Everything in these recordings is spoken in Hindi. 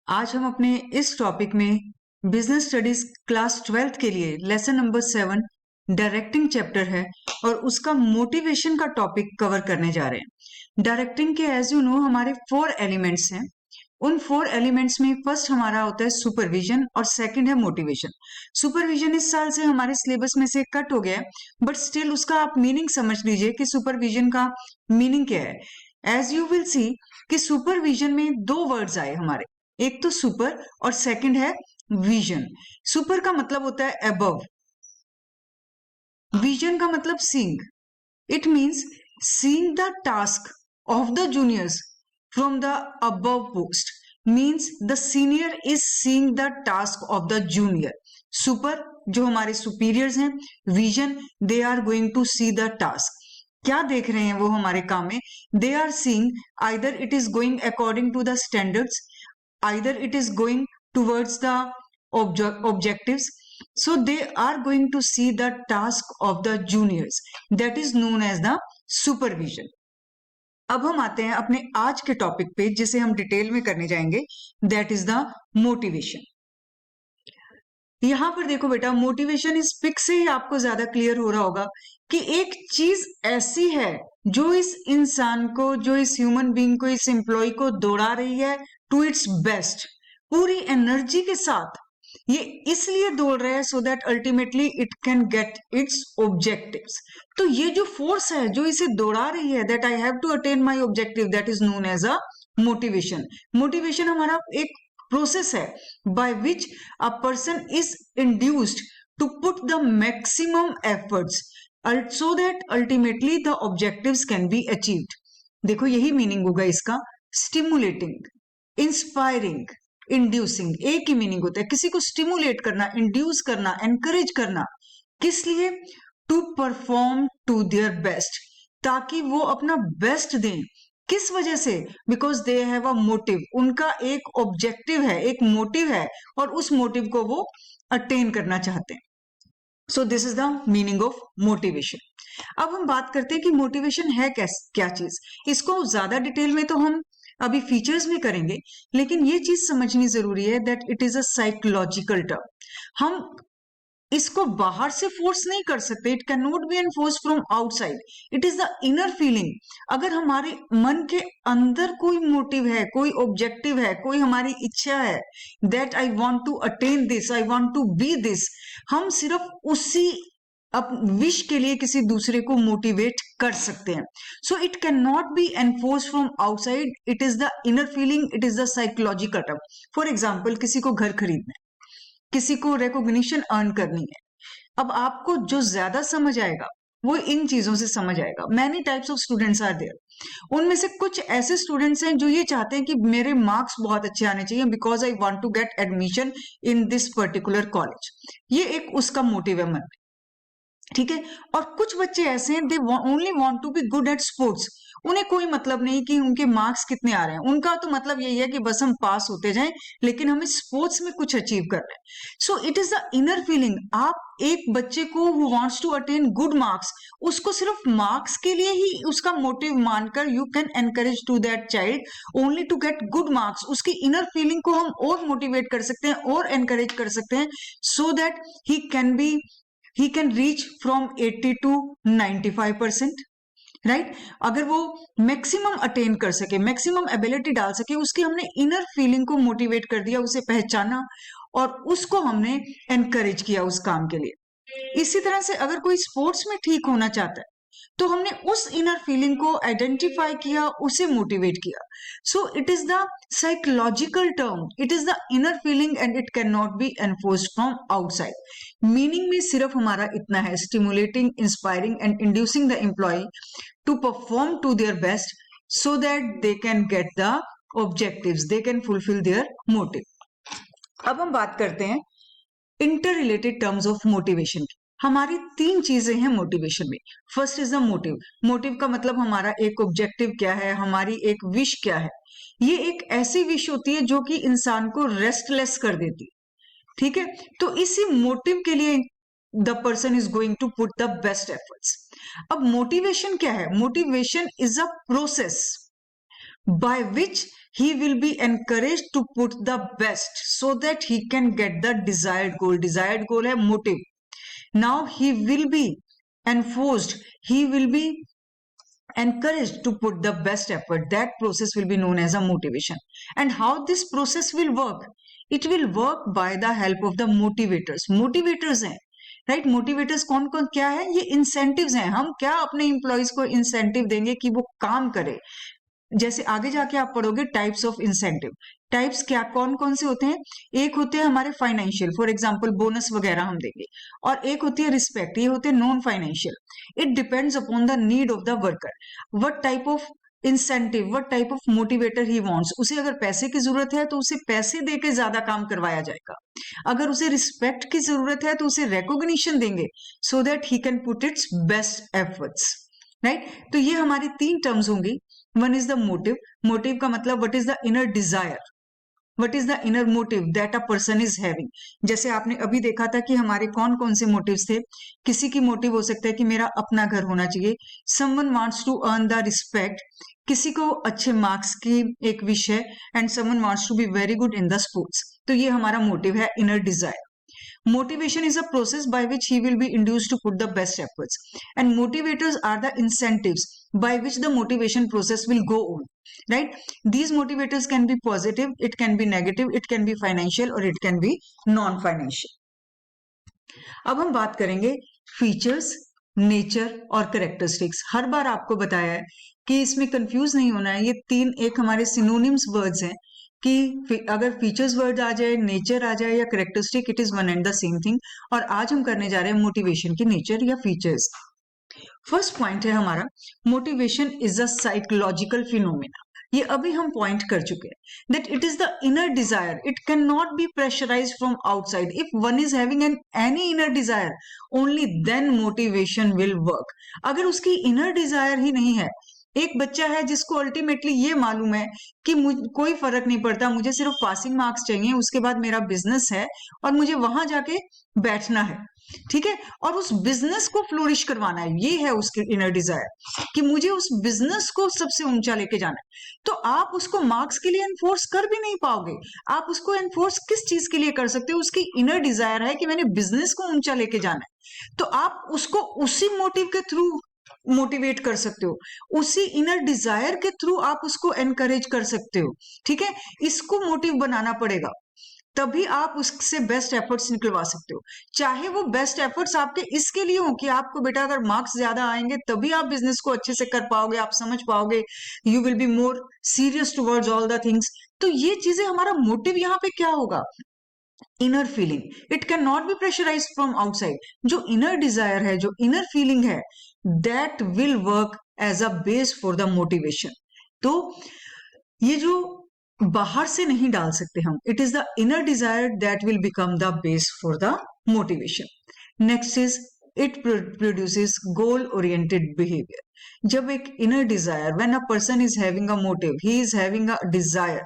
आज हम अपने इस टॉपिक में बिजनेस स्टडीज क्लास 12th के लिए लेसन नंबर 7 डायरेक्टिंग चैप्टर है और उसका मोटिवेशन का टॉपिक कवर करने जा रहे हैं। डायरेक्टिंग के एज यू नो हमारे 4 एलिमेंट्स हैं। उन 4 एलिमेंट्स में फर्स्ट हमारा होता है सुपरविजन और सेकंड है मोटिवेशन। सुपरविजन इस साल से हमारे सिलेबस में से कट हो गया है, बट स्टिल उसका आप मीनिंग समझ लीजिए कि सुपरविजन का मीनिंग क्या है। एज यू विल सी कि सुपरविजन में 2 वर्ड्स आए हमारे, एक तो सुपर और सेकंड है विजन। सुपर का मतलब होता है अबव, विजन का मतलब seeing. It means seeing the task of the juniors from the above post, means the senior is seeing the task of the junior. Super जो हमारे सुपीरियर्स हैं, vision they are going to see the task, क्या देख रहे हैं वो हमारे काम में। They are seeing either it is going according to the standards, either it is going towards the objectives, so they are going to see the task of the juniors, that is known as the supervision. अब हम आते हैं अपने आज के टॉपिक पे जिसे हम डिटेल में करने जाएंगे, दैट इज द मोटिवेशन। यहां पर देखो बेटा, मोटिवेशन इस पिक से ही आपको ज्यादा क्लियर हो रहा होगा कि एक चीज ऐसी है जो इस इंसान को, जो इस ह्यूमन बीइंग को, इस एम्प्लॉय को दौड़ा रही है टू इट्स बेस्ट, पूरी एनर्जी के साथ। ये इसलिए दौड़ रहा है so that ultimately it can get it's objectives. तो ये जो फोर्स है जो इसे दौड़ा रही है, that I have to attain my objective, that is known as a motivation. Motivation हमारा एक प्रोसेस है by which a person is induced to put the maximum efforts so that ultimately the objectives can be achieved. देखो यही मीनिंग होगा इसका, स्टिमुलेटिंग, इंस्पायरिंग, इंड्यूसिंग, एक ही मीनिंग होता है। किसी को स्टिमुलेट करना, इंड्यूस करना, एनकरेज करना, किस लिए? To perform to their best, ताकि वो अपना बेस्ट दें। किस वजह से? Because they have a motive, उनका एक ऑब्जेक्टिव है, एक मोटिव है और उस मोटिव को वो अटेन करना चाहते हैं। So this is the meaning of motivation. अब हम बात करते हैं कि मोटिवेशन है क्या चीज। इसको ज्यादा डिटेल में तो हम अभी फीचर्स में करेंगे, लेकिन ये चीज समझनी जरूरी है that it is a psychological term. हम इसको बाहर से फोर्स नहीं कर सकते, it can not B enforce from outside, it is the inner feeling. अगर हमारे मन के अंदर कोई मोटिव है, कोई ऑब्जेक्टिव है, कोई हमारी इच्छा है, that I want to attain this, I want to be this, हम सिर्फ उसी विश के लिए किसी दूसरे को मोटिवेट कर सकते हैं। So it can not B enforce from outside, it is the inner feeling, it is the psychological term. For example, किसी को घर खरीदना है, किसी को रिकॉग्निशन अर्न करनी है। अब आपको जो ज्यादा समझ आएगा वो इन चीजों से समझ आएगा। Many types of students are there. उनमें से कुछ ऐसे स्टूडेंट्स हैं जो ये चाहते हैं कि मेरे मार्क्स बहुत अच्छे आने चाहिए because I want to get admission in this particular college. ये एक उसका मोटिव है मन में, ठीक है। और कुछ बच्चे ऐसे हैं, they only want to be good at sports. उन्हें कोई मतलब नहीं कि उनके मार्क्स कितने आ रहे हैं, उनका तो मतलब यही है कि बस हम पास होते जाएं, लेकिन हमें स्पोर्ट्स में कुछ अचीव करना है। So it is the inner feeling. आप एक बच्चे को who wants to attain good marks, उसको सिर्फ मार्क्स के लिए ही उसका मोटिव मानकर you can encourage to that child only to get good marks. उसकी इनर फीलिंग को हम और मोटिवेट कर सकते हैं और एनकरेज कर सकते हैं so that he can reach from 80 to 95%, right. अगर वो मैक्सिमम अटेन कर सके, मैक्सिमम एबिलिटी डाल सके, उसकी हमने इनर फीलिंग को मोटिवेट कर दिया, उसे पहचाना और उसको हमने एनकरेज किया उस काम के लिए। इसी तरह से अगर कोई स्पोर्ट्स में ठीक होना चाहता है तो हमने उस इनर फीलिंग को आइडेंटिफाई किया, उसे मोटिवेट किया। So it is the psychological term, it is the inner feeling and it can not be enforced from outside. Meaning में सिर्फ हमारा इतना है, stimulating, inspiring and inducing the employ to perform to their best so that they can get the objectives, they can fulfill their motive. अब हम बात करते हैं inter related terms of motivation की। हमारी 3 चीजें हैं मोटिवेशन में। First is the motive. Motive का मतलब हमारा एक ऑब्जेक्टिव क्या है, हमारी एक विश क्या है। ये एक ऐसी विश होती है जो कि इंसान को रेस्टलेस कर देती है, ठीक है। तो इसी मोटिव के लिए the person is going to put the best efforts. अब मोटिवेशन क्या है? Motivation is a process by which he will be encouraged to put the best so that he can get the desired goal. Desired goal है motive. Now he will be enforced, he will be encouraged to put the best effort. That process will be known as a motivation. And how this process will work? It will work by the help of the motivators. Motivators हैं, राइट? मोटिवेटर्स कौन कौन क्या है? ये इंसेंटिव्स हैं. हम क्या अपने इंप्लॉइज को इंसेंटिव देंगे कि वो काम करे. जैसे आगे जाके आप पढ़ोगे टाइप्स ऑफ इंसेंटिव. टाइप्स क्या कौन कौन से होते हैं? एक होते हैं हमारे फाइनेंशियल, फॉर एग्जांपल बोनस वगैरह हम देंगे, और एक होती है रिस्पेक्ट, ये होते हैं non financial. It depends upon the need of the worker. What type of incentive, what type of motivator he wants. उसे अगर पैसे की जरूरत है तो उसे पैसे देके ज्यादा काम करवाया जाएगा. अगर उसे रिस्पेक्ट की जरूरत है तो उसे रिकॉग्निशन देंगे so that he can put its best efforts, right? तो ये हमारी 3 टर्म्स होंगी. One is the motive. Motive का मतलब what is the inner desire, what is the inner motive that a person is having. जैसे आपने अभी देखा था कि हमारे कौन कौन से मोटिव्स थे. किसी की मोटिव हो सकता है कि मेरा अपना घर होना चाहिए. Someone wants to earn the respect. किसी को अच्छे मार्क्स की एक विश है. And someone wants to be very good in the sports. तो ये हमारा मोटिव है, inner desire. Motivation is a process by which he will be induced to put the best efforts, and motivators are the incentives by which the motivation process will go on, right? These motivators can be positive, it can be negative, it can be financial, or it can be non-financial. अब हम बात करेंगे फीचर्स, नेचर और कैरेक्टरिस्टिक्स. हर बार आपको बताया है कि इसमें कंफ्यूज नहीं होना है. ये 3 एक हमारे सिनोनिम्स वर्ड्स हैं कि अगर फीचर्स वर्ड आ जाए, नेचर आ जाए या characteristic, it is one and the same thing. और आज हम करने जा रहे हैं मोटिवेशन की नेचर या फीचर्स. फर्स्ट पॉइंट है हमारा, motivation is a psychological phenomena. ये अभी हम पॉइंट कर चुके हैं that it is the inner desire. It can not be pressurized from outside. If one is having an any inner desire, only then motivation will work. अगर उसकी इनर डिजायर ही नहीं है, एक बच्चा है जिसको अल्टीमेटली ये मालूम है कि कोई फर्क नहीं पड़ता, मुझे सिर्फ पासिंग मार्क्स चाहिए, उसके बाद मेरा बिजनेस है और मुझे वहां जाके बैठना है, ठीक है, और उस बिजनेस को फ्लोरिश करवाना है. ये है उसकी इनर डिजायर कि मुझे उस बिजनेस को सबसे ऊंचा लेके जाना है. तो आप उसको मार्क्स के लिए एनफोर्स कर भी नहीं पाओगे. आप उसको एनफोर्स किस चीज के लिए कर सकते हो? उसकी इनर डिजायर है कि मैंने बिजनेस को ऊंचा लेके जाना है. तो आप उसको उसी मोटिव के थ्रू मोटिवेट कर सकते हो, उसी इनर डिजायर के थ्रू आप उसको एनकरेज कर सकते हो, ठीक है. इसको मोटिव बनाना पड़ेगा, तभी आप उससे बेस्ट एफर्ट्स निकलवा सकते हो. चाहे वो बेस्ट एफर्ट्स आपके इसके लिए हो कि आपको बेटा अगर मार्क्स ज्यादा आएंगे तभी आप बिजनेस को अच्छे से कर पाओगे, आप समझ पाओगे, you will be more serious towards all the things. तो ये चीजें, हमारा मोटिव यहाँ पे क्या होगा? Inner feeling. It can not be pressurise from outside. जो इनर डिजायर है, जो इनर फीलिंग है, that will work as a base for the motivation. तो ये जो बाहर से नहीं डाल सकते हम, it is the inner desire that will become the base for the motivation. Next is it produces goal oriented behaviour. जब एक inner desire, when a person is having a motive, he is having a desire,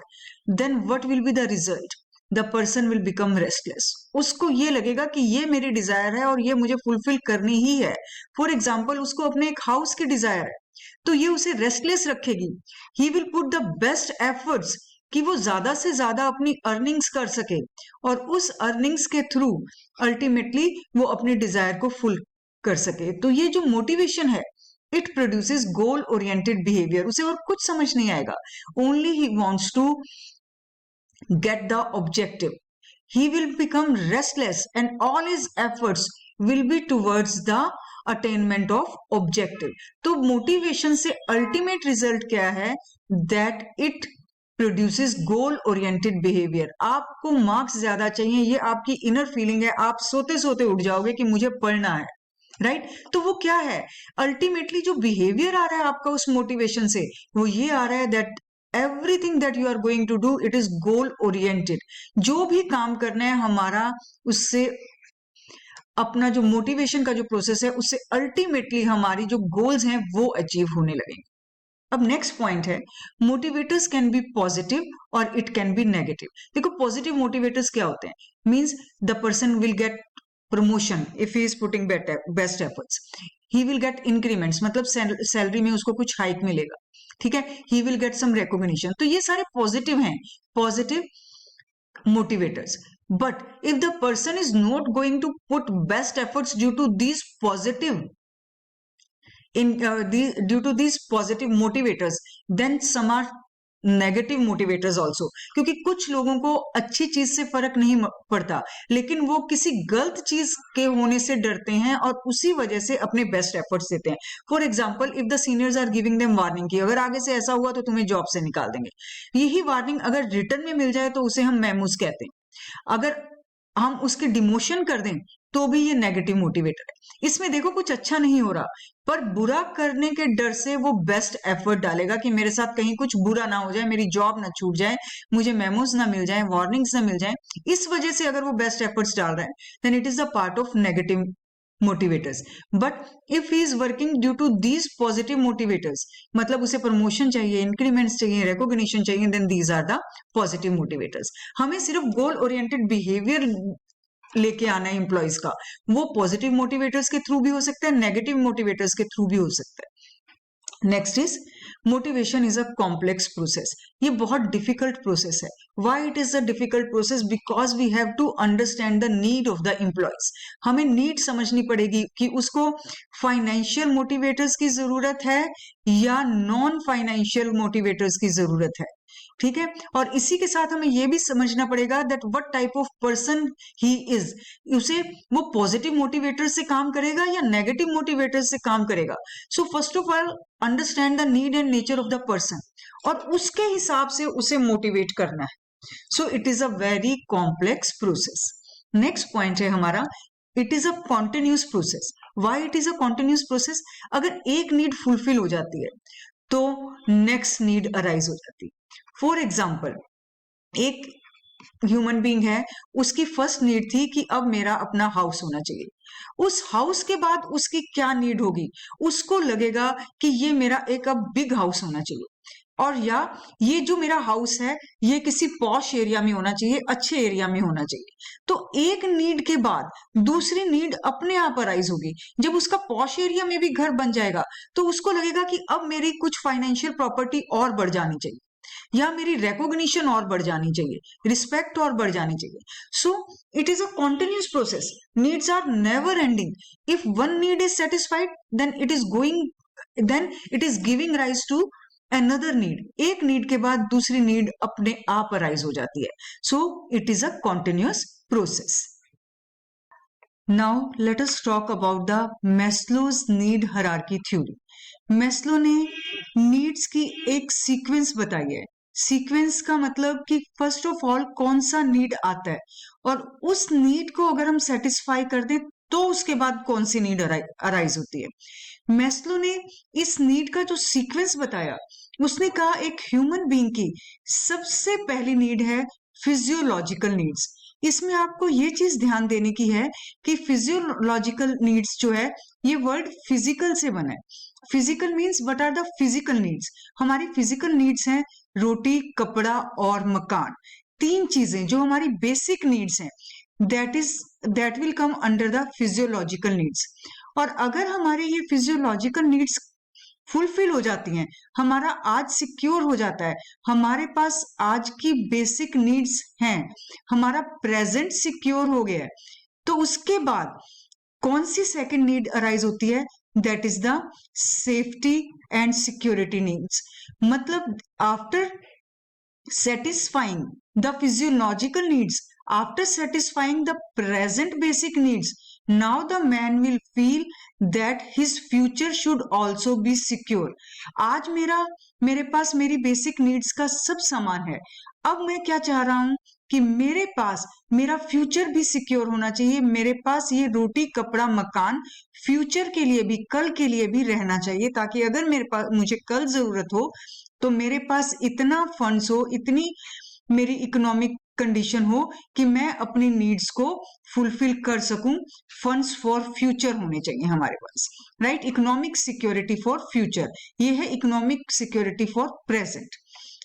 then what will be the result? The person will become restless. उसको ये लगेगा कि ये मेरी डिजायर है और ये मुझे फुलफिल करनी ही है. फॉर एग्जाम्पल, उसको अपने एक हाउस की डिजायर है, तो ये उसे रेस्टलेस रखेगी. He will put the best efforts कि वो ज्यादा से ज्यादा अपनी अर्निंग्स कर सके और उस अर्निंग्स के थ्रू अल्टीमेटली वो अपनी डिजायर को फुल कर सके. तो ये जो मोटिवेशन है, it produces goal oriented behaviour. उसे और कुछ समझ नहीं आएगा. Only he wants to get the objective. He will become restless and all his efforts will be towards the attainment of objective. तो मोटिवेशन से अल्टीमेट रिजल्ट क्या है? That it produces goal oriented behavior. आपको मार्क्स ज्यादा चाहिए, ये आपकी इनर फीलिंग है. आप सोते सोते उठ जाओगे कि मुझे पढ़ना है, राइट? तो वो क्या है? अल्टीमेटली जो बिहेवियर आ रहा है आपका उस मोटिवेशन से, वो ये आ रहा है that everything that you are going to do, it is goal oriented. जो भी काम करना है हमारा, उससे अपना जो मोटिवेशन का जो प्रोसेस है, उससे अल्टीमेटली हमारी जो गोल्स हैं वो अचीव होने लगेंगे. अब नेक्स्ट पॉइंट है, मोटिवेटर्स कैन बी पॉजिटिव और इट कैन बी नेगेटिव. देखो, पॉजिटिव मोटिवेटर्स क्या होते हैं? Means the person will get promotion if he is putting better best efforts. He will get increments, मतलब सैलरी में उसको कुछ हाइक मिलेगा, ठीक है, he will get some recognition. तो ये सारे पॉजिटिव हैं, positive motivators. But if the person is not going to put best efforts due to these positive due to these positive motivators, then some are negative motivators also, क्योंकि कुछ लोगों को अच्छी चीज से फर्क नहीं पड़ता, लेकिन वो किसी गलत चीज के होने से डरते हैं और उसी वजह से अपने बेस्ट एफर्ट्स देते हैं। For example, if the seniors are giving them warning कि अगर आगे से ऐसा हुआ तो तुम्हें जॉब से निकाल देंगे, यही वार्निंग अगर रिटर्न में मिल जाए तो उसे हम मेमोस कहते हैं। अगर हम उसके डिमोशन कर दें तो भी ये नेगेटिव मोटिवेटर है। इसमें देखो कुछ अच्छा नहीं हो रहा, पर बुरा करने के डर से वो बेस्ट एफर्ट डालेगा कि मेरे साथ कहीं कुछ बुरा ना हो जाए, मेरी जॉब ना छूट जाए, मुझे मेमोज ना मिल जाए, वार्निंग्स ना मिल जाए। इस वजह से अगर वो बेस्ट एफर्ट्स डाल रहा है, then it is the part of negative motivators. But if he is working due to these positive motivators, मतलब उसे प्रमोशन चाहिए, इंक्रीमेंट्स चाहिए, रिकॉग्निशन चाहिए, then these are the positive motivators. हमें सिर्फ गोल ओरिएंटेड बिहेवियर लेके आना है एम्प्लॉयज का, वो पॉजिटिव मोटिवेटर्स के थ्रू भी हो सकता है, नेगेटिव मोटिवेटर्स के थ्रू भी हो सकता है। Next is motivation is a complex process. ये बहुत डिफिकल्ट प्रोसेस है। Why it is a difficult process? Because we have to understand the need of the employees. हमें नीड समझनी पड़ेगी कि उसको फाइनेंशियल मोटिवेटर्स की जरूरत है या नॉन फाइनेंशियल मोटिवेटर्स की जरूरत है, ठीक है। और इसी के साथ हमें यह भी समझना पड़ेगा that what type of person he is, उसे वो पॉजिटिव मोटिवेटर से काम करेगा या नेगेटिव मोटिवेटर से काम करेगा। So first of all understand the need and nature of the person और उसके हिसाब से उसे मोटिवेट करना है। So it is a very complex process. Next point है हमारा, it is a continuous process. Why it is a continuous process? अगर एक नीड फुलफिल हो जाती है तो नेक्स्ट नीड अराइज हो जाती है। फॉर एग्जाम्पल, एक ह्यूमन बीइंग है, उसकी फर्स्ट नीड थी कि अब मेरा अपना हाउस होना चाहिए। उस हाउस के बाद उसकी क्या नीड होगी? उसको लगेगा कि ये मेरा एक अब बिग हाउस होना चाहिए, और या ये जो मेरा हाउस है ये किसी पॉश एरिया में होना चाहिए, अच्छे एरिया में होना चाहिए। तो एक नीड के बाद दूसरी नीड अपने आप अराइज होगी। जब उसका पॉश एरिया में भी घर बन जाएगा तो उसको लगेगा कि अब मेरी कुछ फाइनेंशियल प्रॉपर्टी और बढ़ जानी चाहिए, या मेरी रिकॉग्निशन और बढ़ जानी चाहिए, रिस्पेक्ट और बढ़ जानी चाहिए। So it is a continuous process. Needs are never ending. If one need is satisfied then it is giving rise to another need. एक नीड के बाद दूसरी नीड अपने आप अराइज हो जाती है। So it is a continuous process. Now let us talk about the Maslow's need hierarchy theory. Maslow ने नीड्स की एक सीक्वेंस बताई है। सीक्वेंस का मतलब कि फर्स्ट ऑफ ऑल कौन सा नीड आता है और उस नीड को अगर हम सेटिस्फाई कर दें तो उसके बाद कौन सी नीड अराइज होती है। मैस्लो ने इस नीड का जो सीक्वेंस बताया, उसने कहा एक ह्यूमन बीइंग की सबसे पहली नीड है फिजियोलॉजिकल नीड्स। इसमें आपको ये चीज ध्यान देने की है कि फिजियोलॉजिकल नीड्स जो है ये वर्ड फिजिकल से बना है। Physical means what are the physical needs? हमारी फिजिकल नीड्स हैं रोटी, कपड़ा और मकान। तीन चीजें जो हमारी बेसिक नीड्स हैं, that will come under the physiological needs. और अगर हमारे ये फिजियोलॉजिकल नीड्स फुलफिल हो जाती हैं, हमारा आज सिक्योर हो जाता है, हमारे पास आज की बेसिक नीड्स हैं, हमारा प्रेजेंट सिक्योर हो गया है, तो उसके बाद कौन सी सेकंड नीड अराइज होती है? That is the safety and security needs. मतलब after satisfying the physiological needs, after satisfying the present basic needs, now the man will feel that his future should also be secure. आज मेरे पास मेरी बेसिक नीड्स का सब सामान है। अब मैं क्या चाह रहा हूं कि मेरे पास मेरा फ्यूचर भी सिक्योर होना चाहिए, मेरे पास ये रोटी, कपड़ा, मकान फ्यूचर के लिए भी, कल के लिए भी रहना चाहिए, ताकि अगर मेरे पास मुझे कल जरूरत हो तो मेरे पास इतना फंड्स हो, इतनी मेरी इकोनॉमिक कंडीशन हो कि मैं अपनी नीड्स को फुलफिल कर सकूं। फंड्स फॉर फ्यूचर होने चाहिए हमारे पास, right? Economic security for future, ये है इकोनॉमिक सिक्योरिटी फॉर प्रेजेंट।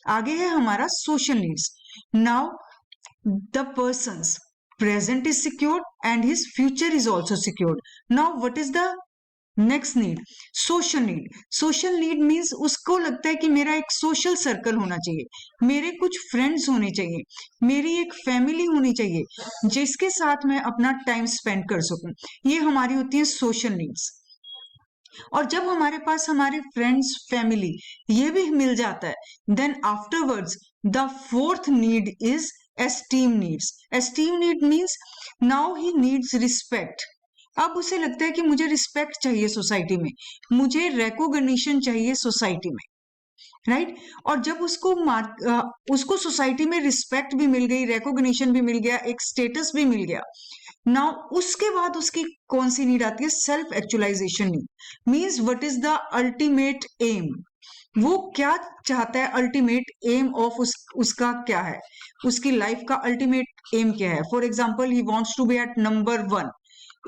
आगे है हमारा social needs. Now the persons present is secured and his future is also secured. Now what is the next need, social need. Social need means उसको लगता है कि मेरा एक सोशल सर्कल होना चाहिए, मेरे कुछ फ्रेंड्स होने चाहिए, मेरी एक फैमिली होनी चाहिए जिसके साथ मैं अपना टाइम स्पेंड कर सकूं। ये हमारी होती है सोशल नीड्स। और जब हमारे पास हमारे फ्रेंड्स, फैमिली ये भी मिल जाता है, then afterwards the fourth need is esteem needs. Esteem need means now he needs respect. अब उसे लगता है कि मुझे रिस्पेक्ट चाहिए सोसाइटी में, मुझे रिकॉग्निशन चाहिए सोसाइटी में, राइट। और जब उसको सोसाइटी में रिस्पेक्ट भी मिल गई, रिकॉग्निशन भी मिल गया, एक स्टेटस भी मिल गया, नाउ उसके बाद उसकी कौन सी नीड आती है? Self actualisation need. Means what is the ultimate aim, वो क्या चाहता है, अल्टीमेट एम ऑफ उसका क्या है, उसकी लाइफ का अल्टीमेट एम क्या है। For example he wants to be at number 1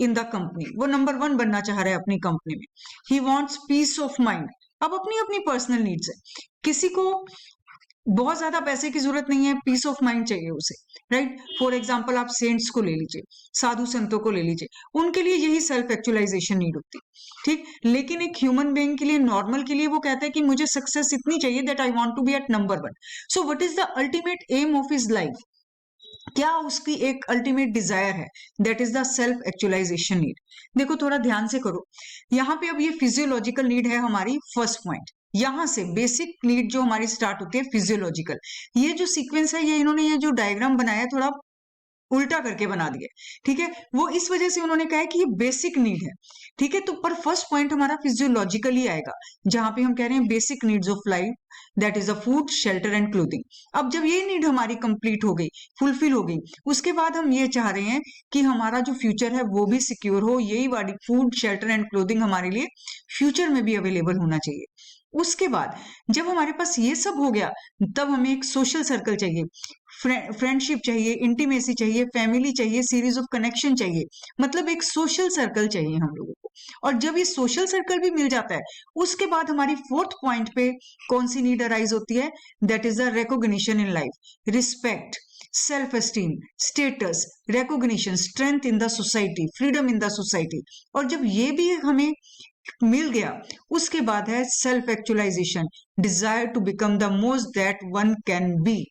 in the company, वो नंबर 1 बनना चाह रहा है अपनी कंपनी में। He wants peace of mind. अब अपनी अपनी पर्सनल नीड्स है, किसी को बहुत ज्यादा पैसे की जरूरत नहीं है, पीस ऑफ माइंड चाहिए उसे, राइट। फॉर एग्जाम्पल आप सेंट्स को ले लीजिए, साधु संतों को ले लीजिए, उनके लिए यही सेल्फ एक्चुअलाइजेशन नीड होती है, ठीक। लेकिन एक ह्यूमन बीइंग के लिए, नॉर्मल के लिए, वो कहता है कि मुझे सक्सेस इतनी चाहिए that I want to be at number 1। So what is the ultimate aim of his life, क्या उसकी एक अल्टीमेट डिजायर है, that is the self actualisation need. देखो थोड़ा ध्यान से करो, यहाँ पे अब ये फिजियोलॉजिकल नीड है हमारी फर्स्ट पॉइंट। यहां से बेसिक नीड जो हमारी स्टार्ट होती है फिजियोलॉजिकल। ये जो सीक्वेंस है, ये इन्होंने ये जो डायग्राम बनाया है थोड़ा उल्टा करके बना दिया, ठीक है। वो इस वजह से उन्होंने कहा है कि ये बेसिक नीड है, ठीक है। तो पर फर्स्ट पॉइंट हमारा फिजियोलॉजिकल ही आएगा, जहां पे हम कह रहे हैं basic needs of life, that is a food, shelter and clothing. अब जब ये नीड हमारी कंप्लीट हो गई, फुलफिल हो गई, उसके बाद हम ये चाह रहे हैं कि हमारा जो फ्यूचर है वो भी सिक्योर हो, यही वाली फूड, शेल्टर एंड क्लोथिंग हमारे लिए फ्यूचर में भी अवेलेबल होना चाहिए। उसके बाद जब हमारे पास ये सब हो गया, तब हमें एक सोशल सर्कल चाहिए, फ्रेंडशिप चाहिए, इंटीमेसी चाहिए, फैमिली चाहिए, सीरीज ऑफ कनेक्शन चाहिए, मतलब एक सोशल सर्कल चाहिए हम लोगों को। और जब ये सोशल सर्कल भी मिल जाता है, उसके बाद हमारी फोर्थ पॉइंट पे कौन सी नीड अराइज होती है, that is the recognition in life, respect, self esteem, status, recognition, strength in the society, freedom in the society. और जब ये भी हमें मिल गया, उसके बाद है self actualization, desire to become the most that one can be.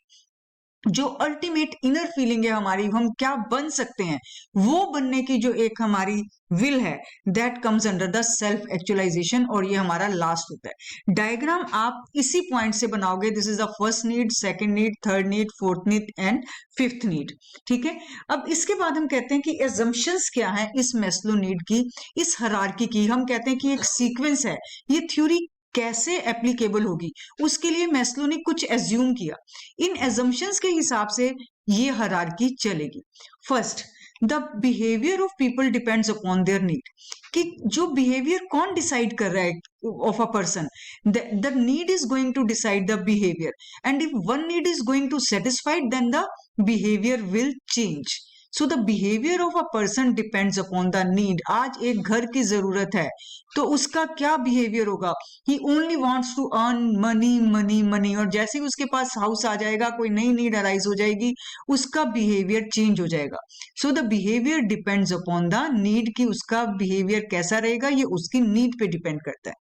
जो अल्टीमेट इनर फीलिंग है हमारी, हम क्या बन सकते हैं, वो बनने की जो एक हमारी विल है, that comes under the self actualization. और ये हमारा लास्ट होता है। डायग्राम आप इसी पॉइंट से बनाओगे, this is the first need, second need, third need, fourth need and fifth need, ठीक है। अब इसके बाद हम कहते हैं कि एजम्पशंस क्या है इस मैस्लो नीड की, इस हायरार्की की। हम कहते हैं कि एक सीक्वेंस है, ये थ्योरी कैसे एप्लीकेबल होगी, उसके लिए मैस्लो ने कुछ एज्यूम किया। इन एजम्पशंस के हिसाब से ये हायरार्की चलेगी। First, the behaviour of people depends upon their need, कि जो बिहेवियर कौन डिसाइड कर रहा है of a person, the need is going to decide the behaviour, and if one need is going to satisfied then the behaviour will change. So the behaviour of a person depends upon the need. आज एक घर की जरूरत है, तो उसका क्या बिहेवियर होगा, he only wants to earn money money money, और जैसे ही उसके पास हाउस आ जाएगा, कोई नई नीड अराइज हो जाएगी, उसका बिहेवियर चेंज हो जाएगा। सो the behaviour depends upon the need, की उसका बिहेवियर कैसा रहेगा ये उसकी नीड पे डिपेंड करता है।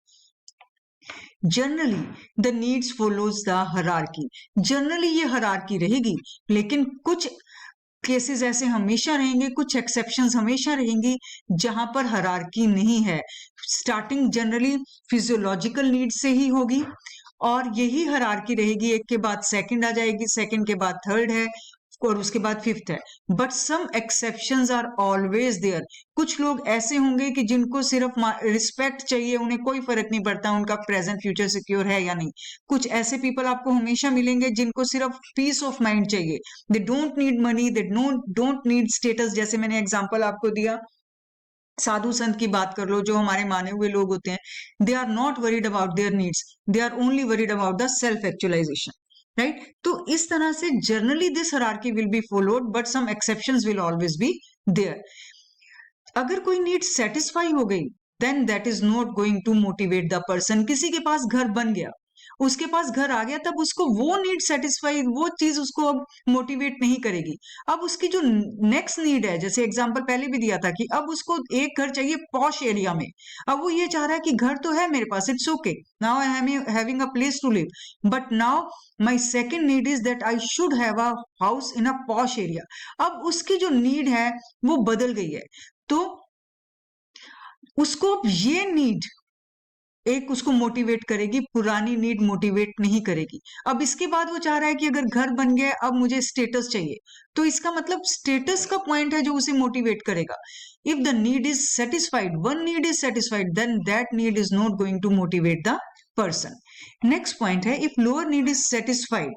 Generally the needs follows the hierarchy, generally ये हायरार्की रहेगी, लेकिन कुछ केसेस ऐसे हमेशा रहेंगे, कुछ एक्सेप्शंस हमेशा रहेंगी जहां पर हायरार्की नहीं है। स्टार्टिंग जनरली फिजियोलॉजिकल नीड से ही होगी, और यही हायरार्की रहेगी, एक के बाद सेकंड आ जाएगी, सेकंड के बाद थर्ड है, और उसके बाद फिफ्थ है। But some exceptions are always there. कुछ लोग ऐसे होंगे कि जिनको सिर्फ रिस्पेक्ट चाहिए, उन्हें कोई फर्क नहीं पड़ता उनका प्रेजेंट फ्यूचर सिक्योर है या नहीं। कुछ ऐसे पीपल आपको हमेशा मिलेंगे जिनको सिर्फ पीस ऑफ माइंड चाहिए, they don't need money, they don't need status. जैसे मैंने एग्जाम्पल आपको दिया, साधु संत की बात कर लो, जो हमारे माने हुए लोग होते हैं, they are not worried about their needs, they are only worried about the self actualization, right. तो इस तरह से generally this hierarchy will be followed, but some exceptions will always be there. अगर कोई नीड सेटिस्फाई हो गई, then that is not going to motivate the person. किसी के पास घर बन गया उसके पास घर आ गया, तब उसको वो नीड सेटिस्फाई, वो चीज उसको अब मोटिवेट नहीं करेगी। अब उसकी जो नेक्स्ट नीड है, जैसे एग्जांपल पहले भी दिया था कि अब उसको एक घर चाहिए पॉश एरिया में। अब वो ये चाह रहा है कि घर तो है मेरे पास, it's okay, now I am having a place to live, but now my second need is that I should have a house in a posh area. अब उसकी जो नीड है वो बदल गई है, तो उसको ये नीड एक उसको मोटिवेट करेगी, पुरानी नीड मोटिवेट नहीं करेगी। अब इसके बाद वो चाह रहा है कि अगर घर बन गया, अब मुझे स्टेटस चाहिए, तो इसका मतलब स्टेटस का पॉइंट है जो उसे मोटिवेट करेगा। If the need is satisfied, one need is satisfied, then that need is not going to motivate the person. Next point है, if lower need is satisfied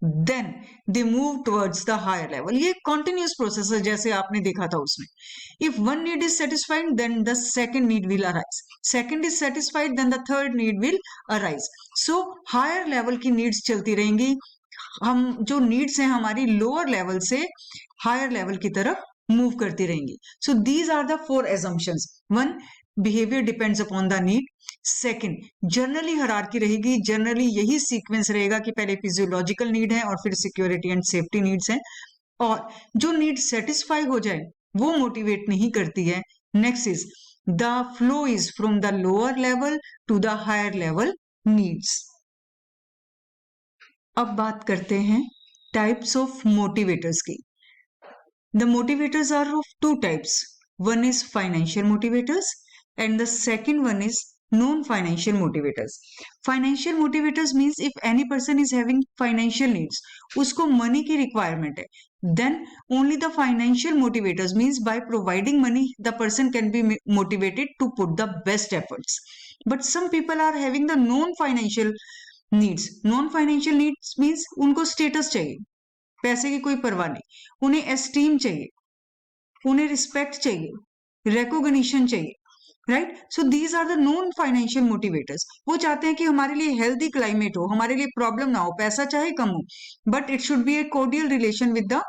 then they move towards the higher level. ये कॉन्टिन्यूस प्रोसेस है, जैसे आपने देखा था उसमें। If one need is satisfied then the second need will arise, second is satisfied then the third need will arise. So higher level की नीड्स चलती रहेंगी, हम जो नीड्स हैं हमारी लोअर लेवल से हायर लेवल की तरफ मूव करती रहेंगी। So these are the 4 assumptions। One, behaviour depends upon the need. Second, generally hierarchy रहेगी, जनरली यही सीक्वेंस रहेगा कि पहले फिजियोलॉजिकल नीड है और फिर सिक्योरिटी एंड सेफ्टी नीड्स हैं, और जो नीड सेटिस्फाई हो जाए वो मोटिवेट नहीं करती है। Next is the flow is from the lower level to the higher level needs. अब बात करते हैं टाइप्स ऑफ मोटिवेटर्स की। The motivators are of two types. One is financial motivators and the second one is non-financial motivators. Financial motivators means if any person is having financial needs, उसको money की requirement है, then only the financial motivators means by providing money the person can be motivated to put the best efforts. But some people are having the non-financial needs. Non-financial needs means उनको status चाहिए, पैसे की कोई परवाह नहीं, उन्हें एस्टीम चाहिए, उन्हें रिस्पेक्ट चाहिए, रिकॉग्निशन चाहिए, right. So these are the non financial motivators. वो चाहते हैं कि हमारे लिए हेल्दी क्लाइमेट हो, हमारे लिए प्रॉब्लम ना हो, पैसा चाहे कम हो, but it should be a cordial relation with the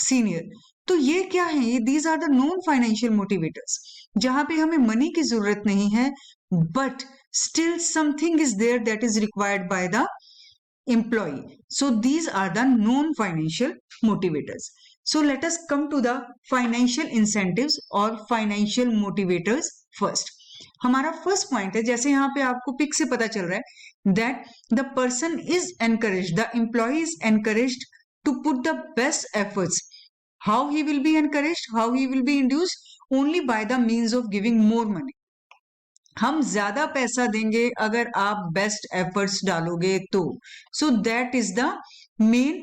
senior. तो ये क्या है, ये these are the non financial motivators, जहां पे हमें मनी की जरूरत नहीं है, but still something is there that is required by the employee. So these are the non-financial motivators. So let us come to the financial incentives or financial motivators first. हमारा फर्स्ट पॉइंट है, जैसे यहाँ पे आपको पिक से पता चल रहा है, that the person is encouraged, the employee is encouraged to put the best efforts. How he will be encouraged, how he will be induced? Only by the means of giving more money. हम ज्यादा पैसा देंगे अगर आप बेस्ट एफर्ट्स डालोगे तो। So that is the main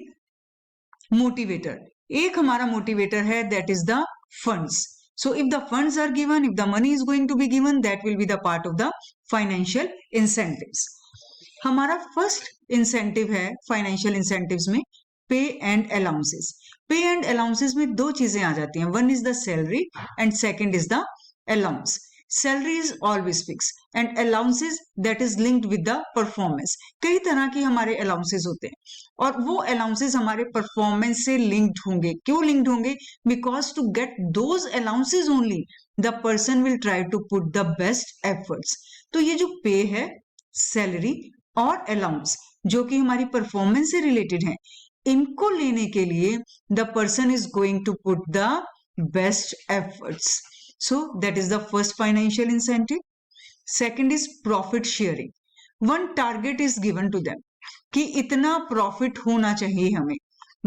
motivator. एक हमारा मोटिवेटर है, that is the funds. So if the funds are given, if the money is going to be given, that will be the part of the financial incentives. हमारा फर्स्ट इंसेंटिव है फाइनेंशियल इंसेंटिव्स में pay and allowances. Pay and allowances में दो चीजें आ जाती हैं, one is the salary and second is the allowance. Salary is always fix and allowances that is linked with the performance. कई तरह के हमारे अलाउंसेस होते हैं और वो अलाउंसेस हमारे परफॉर्मेंस से लिंक्ड होंगे। क्यों लिंक्ड होंगे? Because to get those allowances only the person will try to put the best efforts. तो ये जो पे है, सैलरी और अलाउंस जो कि हमारी परफॉर्मेंस से रिलेटेड है, इनको लेने के लिए the person is going to put the best efforts. So that is the first financial incentive. Second is profit sharing. One target is given to them कि इतना profit होना चाहिए हमें.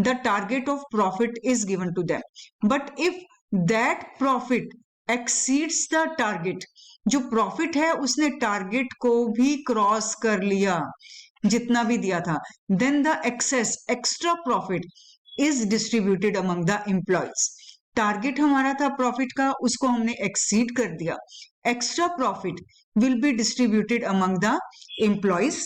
The target of profit is given to them. But if that profit exceeds the target, जो profit है उसने target को भी cross कर लिया जितना भी दिया था, then the excess extra profit is distributed among the employees. Target हमारा था प्रॉफिट का, उसको हमने एक्सीड कर दिया, extra profit will be distributed among the employees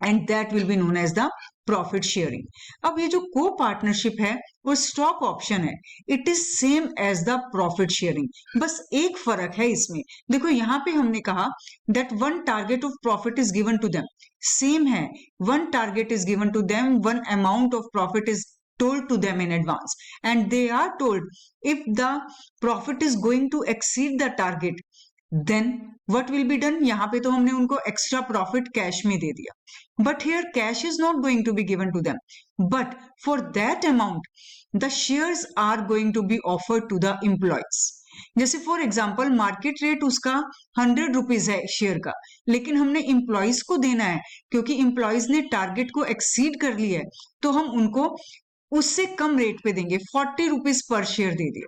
and that will be known as the profit sharing. अब ये जो को पार्टनरशिप है वो स्टॉक ऑप्शन है, it is same as the profit sharing, बस एक फर्क है इसमें। देखो यहाँ पे हमने कहा that one target of profit is given to them, same है, one target is given to them, one amount of profit is told to them in advance and they are told if the profit is going to exceed the target then what will be done, यहाँ पे तो हमने उनको एक्स्ट्रा प्रॉफिट कैश में दे दिया, but here cash is not going to be given to them, but for that amount the shares are going to be offered to the employees. जैसे फॉर एग्जाम्पल मार्केट रेट उसका 100 रुपीज है शेयर का, लेकिन हमने एम्प्लॉयज को देना है क्योंकि एम्प्लॉयज ने टारगेट को एक्सीड कर लिया है, तो हम उनको उससे कम रेट पे देंगे, 40 रुपीज पर शेयर दे दिए,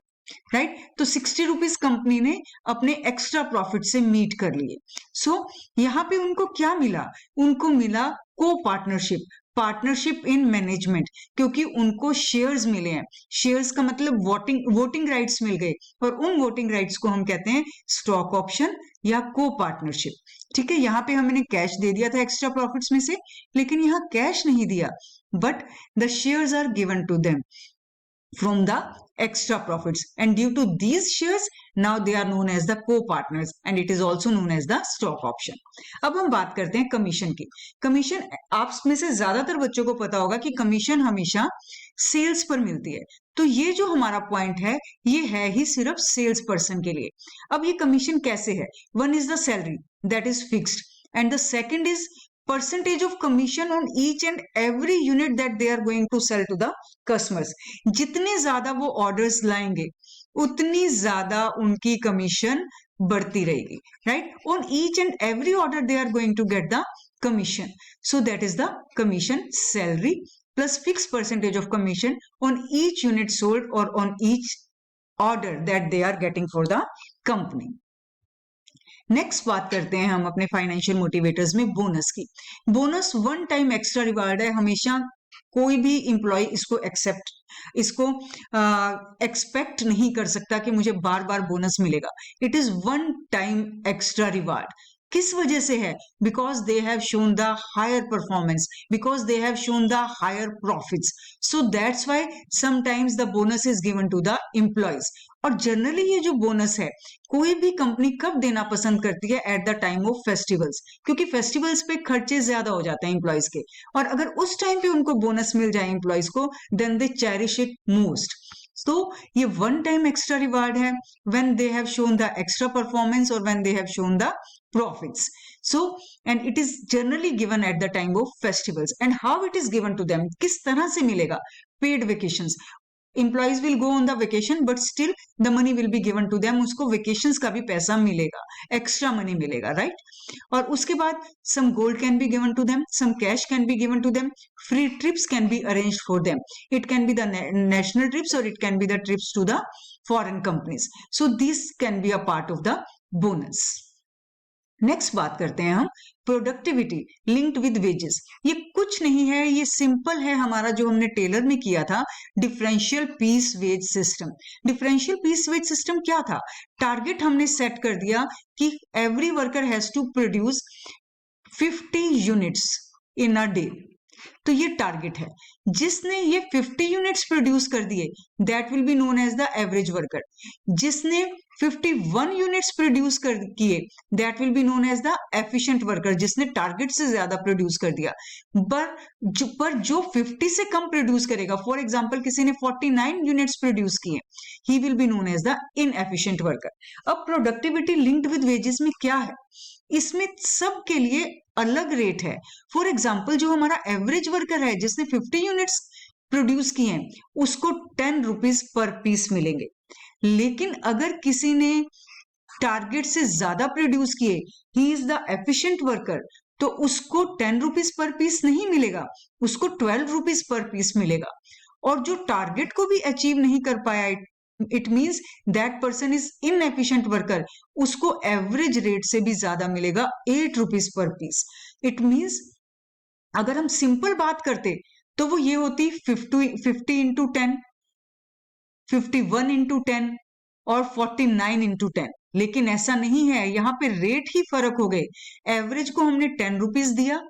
राइट। तो 60 रुपीज कंपनी ने अपने एक्स्ट्रा प्रॉफिट से मीट कर लिए। सो यहाँ पे उनको क्या मिला, उनको मिला को पार्टनरशिप, पार्टनरशिप इन मैनेजमेंट, क्योंकि उनको शेयर्स मिले हैं। शेयर्स का मतलब वोटिंग राइट्स मिल गए, और उन वोटिंग राइट्स को हम कहते हैं स्टॉक ऑप्शन या को पार्टनरशिप। ठीक है, यहाँ पे हमने कैश दे दिया था एक्स्ट्रा प्रॉफिट्स में से, लेकिन यहाँ कैश नहीं दिया, but the shares are given to them from the extra profits, and due to these shares now they are known as the co-partners and it is also known as the stock option। अब हम बात करते हैं कमीशन की। कमीशन, आप में से ज्यादातर बच्चों को पता होगा कि कमीशन हमेशा सेल्स पर मिलती है, तो ये जो हमारा पॉइंट है ये है ही सिर्फ सेल्स पर्सन के लिए। अब ये कमीशन कैसे है, one is the salary that is fixed and the second is percentage of commission on each and every unit that they are going to sell to the customers। जितने ज्यादा वो ऑर्डर्स लाएंगे उतनी ज्यादा उनकी कमीशन बढ़ती रहेगी, right. On each and every order they are going to get the commission, so that is the commission salary plus fix percentage of commission on each unit sold और on each order that they are getting for the company. Next बात करते हैं हम अपने फाइनेंशियल मोटिवेटर्स में बोनस की। Bonus one time extra reward है, हमेशा कोई भी इंप्लॉय इसको एक्सपेक्ट नहीं कर सकता कि मुझे बार बार बोनस मिलेगा। It is one time extra reward. किस वजह से है, because they have shown the higher performance, because they have shown the higher profits, so that's why sometimes the bonus is given to the employees. और जनरली ये जो बोनस है कोई भी कंपनी कब देना पसंद करती है, at the time of festivals, क्योंकि फेस्टिवल्स पे खर्चे ज्यादा हो जाते हैं एम्प्लॉयज के, और अगर उस टाइम पे उनको बोनस मिल जाए एम्प्लॉयज को, then they cherish it most. तो ये वन टाइम एक्स्ट्रा रिवार्ड है when they have shown the extra performance और when they have shown the profits, so and it is generally given at the time of festivals। and how it is given to them, किस तरह से मिलेगा, paid vacations, employees will go on the vacation but still the money will be given to them, उसको vacations का भी पैसा मिलेगा, extra money मिलेगा, right। और उसके बाद some gold can be given to them, some cash can be given to them, free trips can be arranged for them, it can be the national trips or it can be the trips to the foreign companies, so this can be a part of the bonus। Next बात करते हैं हम प्रोडक्टिविटी लिंक्ड विद वेजेस। ये कुछ नहीं है, ये सिंपल है हमारा जो हमने टेलर में किया था, differential piece wage system. Differential piece wage system क्या था, टारगेट हमने सेट कर दिया कि every worker has to produce 50 units in a day, तो ये टारगेट है। जिसने ये 50 यूनिट्स प्रोड्यूस कर दिए that will be known as the average worker. जिसने 51 यूनिट्स प्रोड्यूस कर किए that will be known as the efficient worker, जिसने टारगेट से ज्यादा प्रोड्यूस कर दिया। पर जो 50 से कम प्रोड्यूस करेगा, फॉर एग्जांपल किसी ने 49 यूनिट्स प्रोड्यूस किए, he will be known as the inefficient worker. अब प्रोडक्टिविटी लिंक्ड विद वेजेस में क्या है, इसमें सब के लिए अलग रेट है। फॉर एग्जाम्पल जो हमारा एवरेज वर्कर है जिसने 50 यूनिट्स प्रोड्यूस किए हैं उसको 10 रुपीज पर पीस मिलेंगे, लेकिन अगर किसी ने टारगेट से ज्यादा प्रोड्यूस किए, he is the efficient worker, तो उसको 10 रुपीज पर पीस नहीं मिलेगा, उसको 12 रुपीज पर पीस मिलेगा। और जो टारगेट को भी अचीव नहीं कर पाया, it means that person is inefficient worker, उसको एवरेज रेट से भी ज्यादा मिलेगा, 8 rupees per piece. It means अगर हम सिंपल बात करते तो वो ये होती 50 इंटू 10, 51 इंटू 10 और 49 इंटू 10, लेकिन ऐसा नहीं है, यहाँ पे रेट ही फर्क हो गए। एवरेज को हमने 10 रुपीज दिया,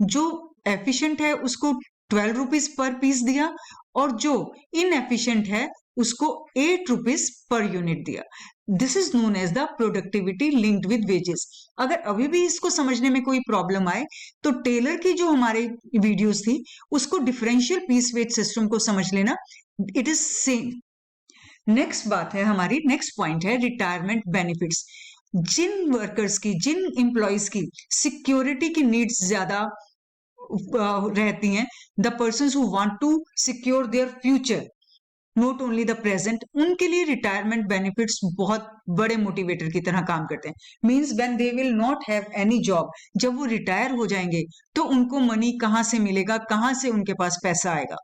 जो एफिशिएंट है उसको 12 रुपीज पर पीस दिया, और जो इनएफिशिएंट है उसको 8 रुपीज पर यूनिट दिया। This is known as the productivity linked with wages. अगर अभी भी इसको समझने में कोई प्रॉब्लम आए तो टेलर की जो हमारे वीडियोस थी उसको डिफरेंशियल पीस वेज सिस्टम को समझ लेना, इट इज सेम। नेक्स्ट बात है हमारी, नेक्स्ट पॉइंट है रिटायरमेंट बेनिफिट्स। जिन वर्कर्स की, जिन एम्प्लॉयज की सिक्योरिटी की नीड्स ज्यादा रहती हैं, the person who want to secure their future not only the present, उनके लिए रिटायरमेंट बेनिफिट्स बहुत बड़े मोटिवेटर की तरह काम करते हैं। Means when they will not have any job, जब वो रिटायर हो जाएंगे तो उनको मनी कहां से मिलेगा, कहां से उनके पास पैसा आएगा।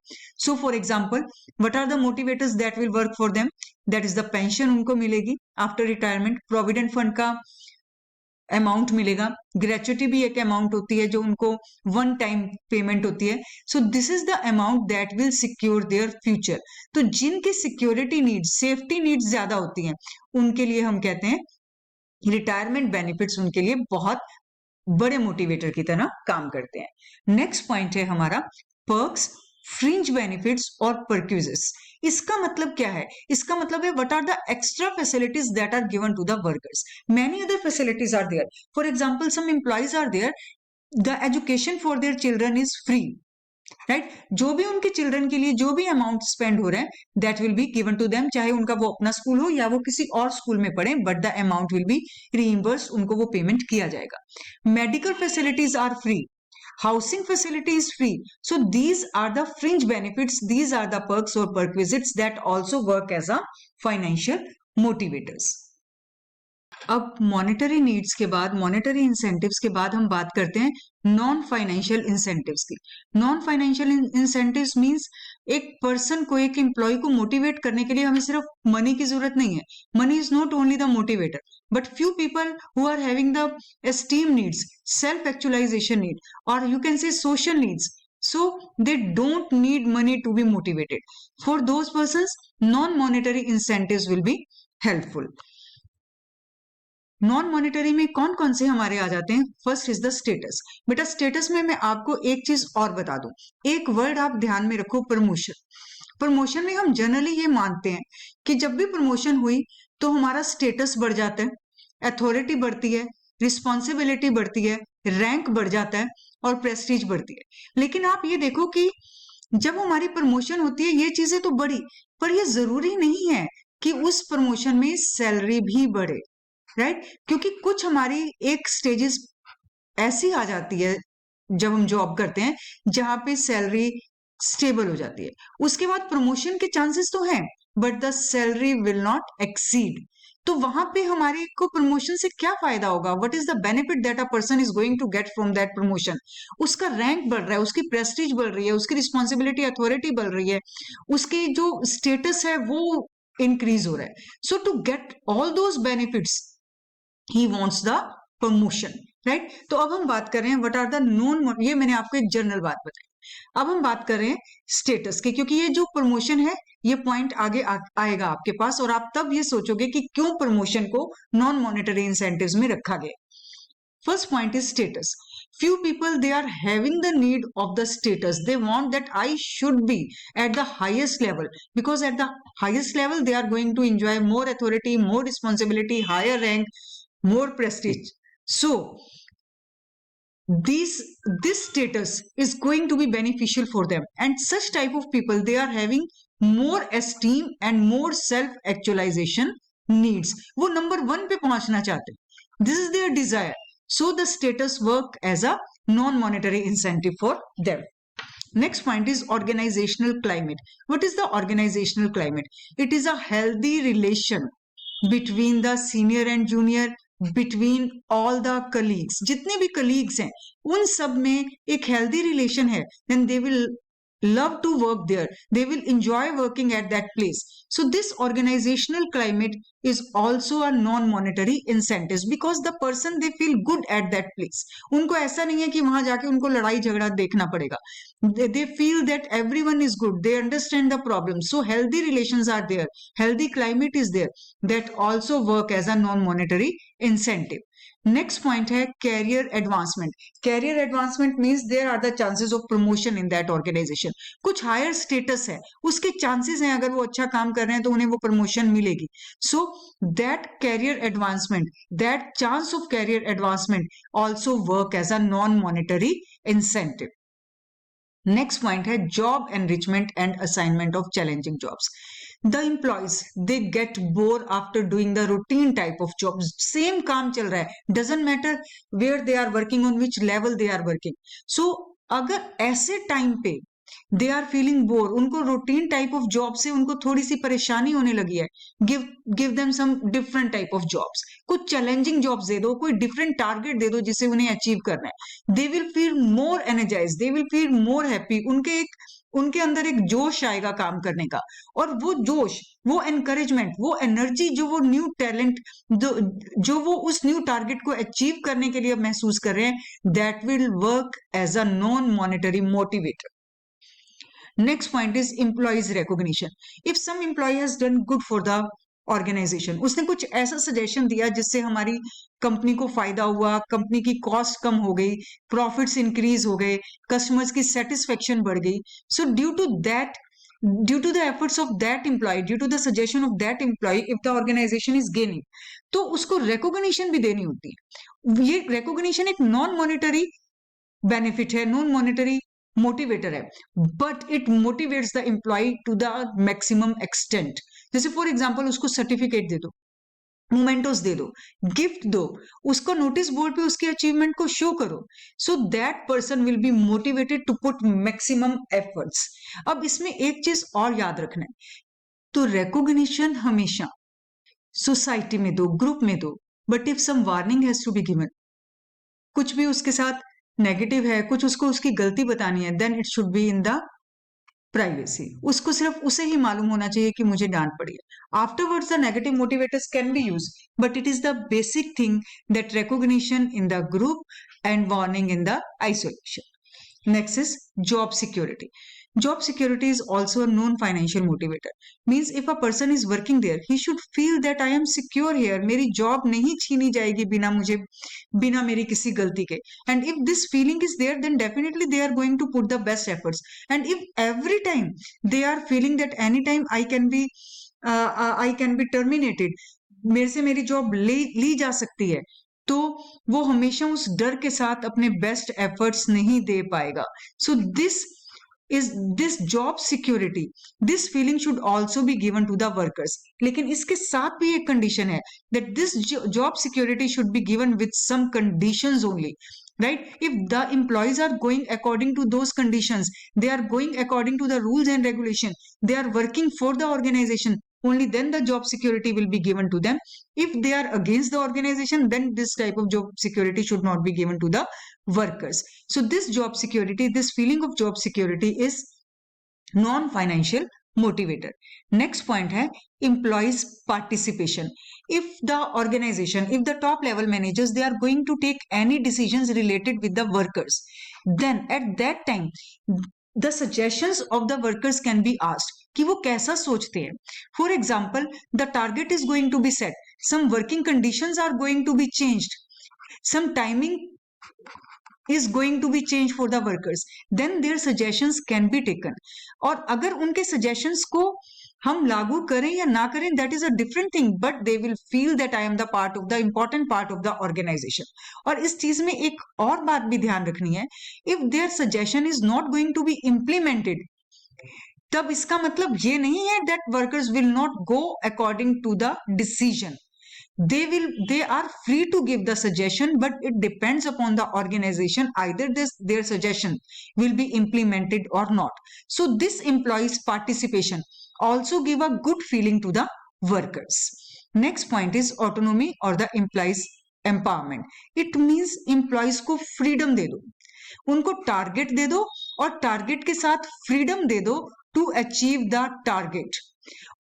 So for example, what are the motivators that will work for them? That is the pension उनको मिलेगी आफ्टर रिटायरमेंट, प्रोविडेंट फंड का अमाउंट मिलेगा, ग्रेचुटी भी एक अमाउंट होती है जो उनको वन टाइम पेमेंट होती है। So this is the amount that will secure their future. तो जिनकी सिक्योरिटी नीड्स, सेफ्टी नीड्स ज्यादा होती हैं, उनके लिए हम कहते हैं रिटायरमेंट बेनिफिट्स उनके लिए बहुत बड़े मोटिवेटर की तरह काम करते हैं। नेक्स्ट पॉइंट है हमारा पर्क्स, फ्रिंज बेनिफिट्स और परक्यूजेस। इसका मतलब क्या है? इसका मतलब है what are the extra facilities that are given to the workers. Many other facilities are there. For example, some employees are there, the education for their children is free, right? जो भी उनके चिल्ड्रन के लिए जो भी अमाउंट स्पेंड हो रहा है, that will be given to them, चाहे उनका वो अपना स्कूल हो या वो किसी और स्कूल में पढ़े, but the amount will be reimburse, उनको वो पेमेंट किया जाएगा। Medical facilities are free, housing facility is free. So these are the fringe benefits, these are the perks or perquisites that also work as a financial motivators. अब मॉनेटरी नीड्स के बाद, मॉनेटरी इंसेंटिव्स के बाद हम बात करते हैं नॉन फाइनेंशियल इंसेंटिव्स की। नॉन फाइनेंशियल इंसेंटिव्स मींस एक पर्सन को, एक एम्प्लॉय को मोटिवेट करने के लिए हमें सिर्फ मनी की जरूरत नहीं है। Money is not only the motivator, but few people who are having the esteem needs, self actualisation need, और you can say social needs, so they don't need money to be motivated. For those persons, non-monetary incentives will be helpful. Non monetary में कौन कौन से हमारे आ जाते हैं? First is the status. बेटा स्टेटस में मैं आपको एक चीज और बता दूं, एक वर्ड आप ध्यान में रखो, प्रमोशन। प्रमोशन में हम जनरली ये मानते हैं कि जब भी प्रमोशन हुई तो हमारा स्टेटस बढ़ जाता है, अथॉरिटी बढ़ती है, रिस्पॉन्सिबिलिटी बढ़ती है, रैंक बढ़ जाता है और प्रेस्टीज बढ़ती है। लेकिन आप ये देखो कि जब हमारी प्रमोशन होती है ये चीजें तो बढ़ी, पर ये जरूरी नहीं है कि उस प्रमोशन में सैलरी भी बढ़े, राइट? क्योंकि कुछ हमारी एक स्टेजेस ऐसी आ जाती है जब हम जॉब करते हैं जहां पे सैलरी स्टेबल हो जाती है, उसके बाद प्रमोशन के चांसेस तो हैं, but the salary will not exceed. तो वहां पे हमारे को प्रमोशन से क्या फायदा होगा? What is the benefit that a person is going to get from that promotion? उसका रैंक बढ़ रहा है, उसकी प्रेस्टीज बढ़ रही है, उसकी रिस्पॉन्सिबिलिटी, अथॉरिटी बढ़ रही है, उसकी जो स्टेटस है वो इंक्रीज हो रहा है। So to get all those benefits he wants the promotion, right? तो अब हम बात कर रहे हैं what are the known, ये मैंने आपको एक जनरल बात बताई। अब हम बात कर रहे हैं स्टेटस की, क्योंकि ये जो प्रमोशन है ये पॉइंट आगे आएगा आपके पास और आप तब ये सोचोगे कि क्यों प्रमोशन को नॉन मॉनेटरी इंसेंटिव्स में रखा गया। First point is status. Few people, they are having the need of the status. They want that I should be at the highest level, because at the highest level they are going to enjoy more authority, more responsibility, higher rank, more prestige. So this status is going to be beneficial for them, and such type of people, they are having more esteem and more self actualization needs. वो नंबर 1 पे पहुंचना चाहते हैं, this is their desire. So the status work as a non-monetary incentive for them. Next point is organizational climate. What is the organizational climate? It is a healthy relation between the senior and junior, between all the colleagues. जितने भी colleagues हैं उन सब में एक healthy relation है, then they will love to work there, they will enjoy working at that place. So this organizational climate is also a non-monetary incentive, because the person, they feel good at that place. उनको ऐसा नहीं है कि वहां जाके उनको लड़ाई झगड़ा देखना पड़ेगा, they feel that everyone is good, they understand the problem. So healthy relations are there, healthy climate is there, that also work as a non-monetary incentive. Next point है career advancement. Career advancement means there are the chances of promotion in that organisation. कुछ हायर स्टेटस है, उसके चांसेस हैं, अगर वो अच्छा काम कर रहे हैं तो उन्हें वो प्रमोशन मिलेगी। So that career advancement, that chance of career advancement also work as a non monetary incentive. Next point है job enrichment and assignment of challenging jobs. The employees, they get bored after doing the routine type of jobs. Same काम चल रहा है, doesn't matter where they are working, on which level they are working. So अगर ऐसे टाइम पे दे आर फीलिंग बोर, उनको रूटीन टाइप ऑफ जॉब से उनको थोड़ी सी परेशानी होने लगी है, give them some different type of jobs, कुछ चैलेंजिंग जॉब्स दे दो, कोई डिफरेंट टारगेट दे दो जिसे उन्हें अचीव करना है. They will feel more energize, they will feel more happy. उनके अंदर एक जोश आएगा काम करने का, और वो जोश, वो एनकरेजमेंट, वो एनर्जी, जो वो न्यू टैलेंट, जो वो उस न्यू टारगेट को अचीव करने के लिए महसूस कर रहे हैं, that will work as a non monetary motivator. Next point is employees recognition. If some employee has done good for the organization, उसने कुछ ऐसा सजेशन दिया जिससे हमारी कंपनी को फायदा हुआ, कंपनी की कॉस्ट कम हो गई, प्रॉफिट्स इंक्रीज हो गए, कस्टमर्स की सेटिस्फेक्शन बढ़ गई. So due to the efforts of that employee, due to the suggestion of that employee, if the organisation is gaining, तो उसको रिकॉग्निशन भी देनी होती है. ये रिकॉग्निशन एक नॉन मॉनेटरी बेनिफिट है, नॉन मॉनेटरी मोटिवेटर है, but it motivates the employ to the maximum extent. जैसे फॉर एग्जांपल उसको सर्टिफिकेट दे दो, मोमेंटोस दे दो, गिफ्ट दो, उसको नोटिस बोर्ड पे उसके अचीवमेंट को शो करो, so that person will be motivated to put maximum efforts. अब इसमें एक चीज और याद रखना है, तो रिकॉग्निशन हमेशा सोसाइटी में दो, ग्रुप में दो, but if some warning has to be given, कुछ भी उसके साथ नेगेटिव है, कुछ उसको उसकी गलती बतानी है, then it should be in the privacy. उसको सिर्फ उसे ही मालूम होना चाहिए कि मुझे डांट पड़ी है. Afterwards the negative motivators can B use, but it is the basic thing that recognition in the group and warning in the isolation. Next is job security. Job security is also a non-financial motivator. Means if a person is working there, he should feel that I am secure here. मेरी job नहीं छीनी जाएगी बिना मेरी किसी गलती के. And if this feeling is there, then definitely they are going to put the best efforts. And if every time they are feeling that anytime I can be terminated, मेरे से मेरी job ली जा सकती है, तो वो हमेशा उस डर के साथ अपने बेस्ट एफर्ट्स नहीं दे पाएगा. So this job security, this feeling should also be given to the workers. लेकिन इसके साथ भी एक कंडीशन है, that this job security should be given with some conditions only. Right? If the employees are going according to those conditions, they are going according to the rules and regulation, they are working for the organization, only then the job security will be given to them. If they are against the organization, then this type of job security should not be given to the workers. So this job security, this feeling of job security is non-financial motivator. Next point है employees participation. If the organization, if the top level managers, they are going to take any decisions related with the workers, then at that time the suggestions of the workers can be asked कि वो कैसा सोचते हैं. For example, the target is going to be set, some working conditions are going to be changed, some timing is going to be changed for the workers, then their suggestions can be taken. और अगर उनके suggestions को हम लागू करें या ना करें, that is a different thing, but they will feel that I am the part of the important part of the organization. और इस चीज में एक और बात भी ध्यान रखनी है, if their suggestion is not going to be implemented, तब इसका मतलब ये नहीं है that workers will not go according to the decision. They are free to give the suggestion, but it depends upon the organization, either their suggestion will be implemented or not. So this employees participation also give a good feeling to the workers. Next point is autonomy or the employees empowerment. It means employees को freedom दे दो, उनको टारगेट दे दो और टारगेट के साथ फ्रीडम दे दो टू अचीव द टारगेट.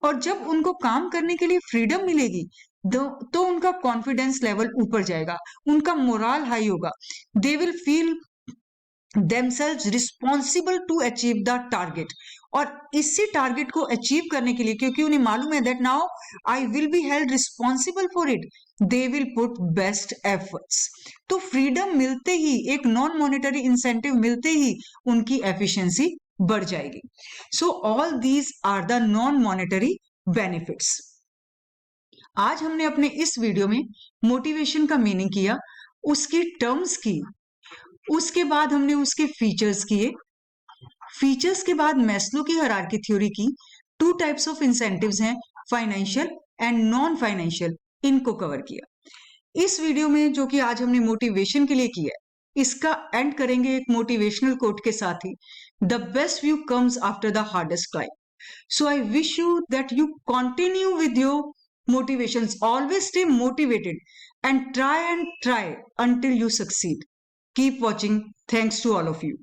और जब उनको काम करने के लिए फ्रीडम मिलेगी तो उनका कॉन्फिडेंस लेवल ऊपर जाएगा, उनका मोरल हाई होगा, दे will feel themselves responsible to achieve the target. और इसी टारगेट को अचीव करने के लिए, क्योंकि उन्हें मालूम है that now I will be held responsible for it, they will put best efforts. तो फ्रीडम मिलते ही, एक नॉन मॉनेटरी इंसेंटिव मिलते ही उनकी एफिशिएंसी बढ़ जाएगी. So all these are the non monetary benefits. आज हमने अपने इस वीडियो में मोटिवेशन का मीनिंग किया, उसकी टर्म्स की, उसके बाद हमने उसके फीचर्स किए, फीचर्स के बाद मैस्लो की हायरार्की थ्योरी की, 2 टाइप्स ऑफ इंसेंटिव्स हैं, फाइनेंशियल एंड नॉन फाइनेंशियल, इनको कवर किया। इस वीडियो में जो कि आज हमने मोटिवेशन के लिए किया है, इसका एंड करेंगे एक मोटिवेशनल कोट के साथ ही, the best view comes after the hardest climb. So I wish you that you continue with your motivations. Always stay motivated and try until you succeed. Keep watching. Thanks to all of you.